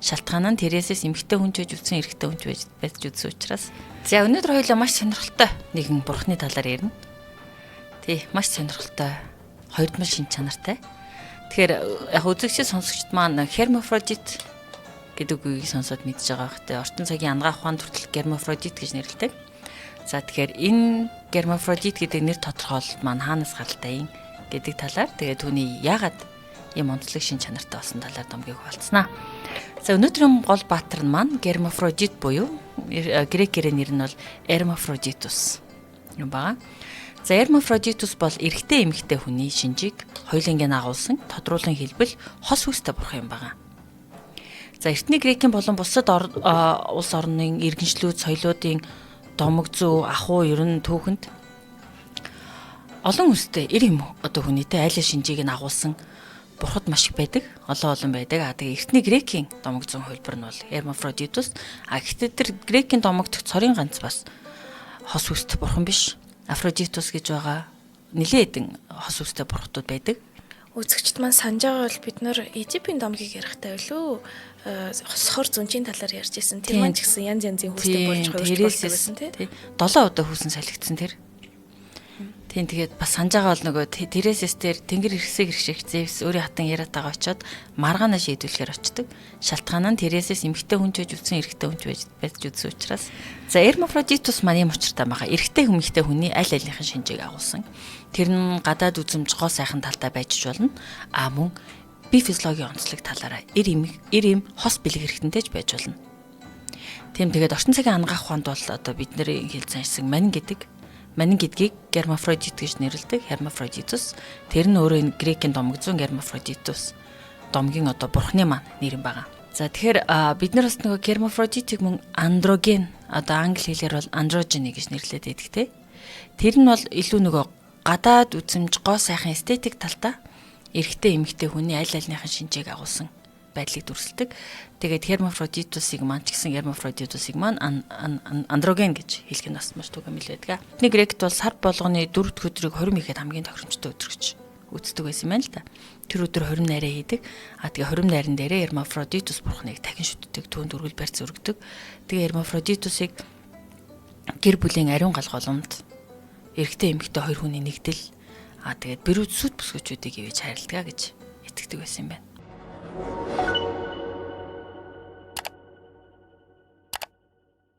Шалтгаан нь тэрээсээс эмэгтэй хүн ч үдсэн эрэгтэй хүн ч байж үдсэн учраас. За өнөөдөр хоёулаа маш сонирхолтой нэгэн бурхны талаар ярина. Тий, маш сонирхолтой. Хоёрдмал шин чанартай. Тэгэхээр яг үзэгчид сонсогчд маань hermaphrodite гэдэг үгийг сонсоод мэдж байгаа бах. Ортон цагийн ангаах ухаанд хүртэл hermaphrodite гэж нэрлэдэг. За тэгэхээр энэ hermaphrodite гэдэг нэр тодорхойлолт маань хаанаас гаралтай юм гэдэг талаар тэгээд түүний яагаад ийм онцлог шин чанартай болсон талаар домгийг хуваалцсанаа. За өнөөдрийн гол баатар нь маань hermaphrodite буюу грекээр нэр нь бол hermaphroditus юм байна. За hermaphroditus бол эрэгтэй эмэгтэй хүний шинжийг хоёулангийн агуулсан тодруулан хэлбэл хос үстэй бурхан юм байна. За эртний грекийн болон бусад улс орны иргэншлүүд соёлоодын домог зүү ахуй ерөн түүхэнд олон үстэй одоо хүнийтэй айлын шинжийг нь агуулсан бурхад маш их байдаг, олон байдаг. Тэгээ эртний грекийн домог зүүн хөлбөр нь бол hermaphroditus. Гэхдээ тэр грекийн домогт цорын ганц бас хос үстэй бурхан биш. Aphrodite гэж байгаа нэлээд хос үстэй бурхтууд байдаг. Үзэгчд маань санаж байгаа бол бид нөр Египийн домгийг ярихтай байлгүй хосхор зүнчийн талаар ярьж ирсэн. Тэр маань ч гэсэн янз янзын хүүстэй болж байгаа байсан тий. 7 удаа хүүсэн салхицсан тэр. Тийм тэгээд бас санаж байгаа бол нөгөө Тересэс дээр тэнгэр ирсэг ирших Зевс өөрийн хатан яриад байгаа очоод маргаанаа шийдвэрлэхээр очдөг. Шалтгаан нь Тересэс эмэгтэй хүн ч үдсэн эрэгтэй хүн ч байж үдсэн учраас. За hermaphroditus маань юм учиртай байгаа. Эрэгтэй эмэгтэй хүний аль алийнхын шинжийг агуулсан. Тэр нь гадаад үзмж гоо сайхан талтай байж болно. Мөн бие физиологийн онцлог талаараа эр им хос бэлэг хэрэгтэнтэй ч байж болно. Тийм тэгээд ортон цагийн ангаах ухаанд бол одоо бидний хэлсэн хэсэг манин гэдгийг hermaphrodite гэж нэрлэдэг. Hermaphroditus тэр нь өөрөө грекийн домог зүүн hermaphroditus домгийн одоо бурхны маань нэр юм байгаа. За тэгэхээр бид нар бас нөгөө hermaphrodite-ийг мөн андроген одоо англи хэлээр бол androgyny гэж нэрлэдэг байдаг те. Тэр нь бол илүү нөгөө гадаад үзмж гоо сайхан эстетик талдаа эрэгтэй эмэгтэй хүний аль альныхын шинжийг агуулсан байдлыг дүрсэлдэг. Тэгээд hermaphroditus-ыг маань ч гэсэн hermaphroditus-ыг маань андроген гэж хэлэх нь бас маш түгээмэл байдаг. Бидний грект бол сар болгоны 4 дахь өдрийг хорим хийхэд хамгийн тохиромжтой өдөр гэж үздэг байсан юм байна л да. Тэр өдөр хорим найраа хийдэг. Тэгээ хорим найран дээрээ hermaphroditus бурхныг дахин шүтдэг, түүнд өргөл барьц өргөдөг. Тэгээ hermaphroditus-ыг гэр бүлийн ариун галголомд эрэгтэй эмэгтэй хоёр хүний нэгдэл тэгээд бэрүүд сүт бүсгүүчүүдийг ивэж хайрладаг гэж итгэдэг байсан юм байна.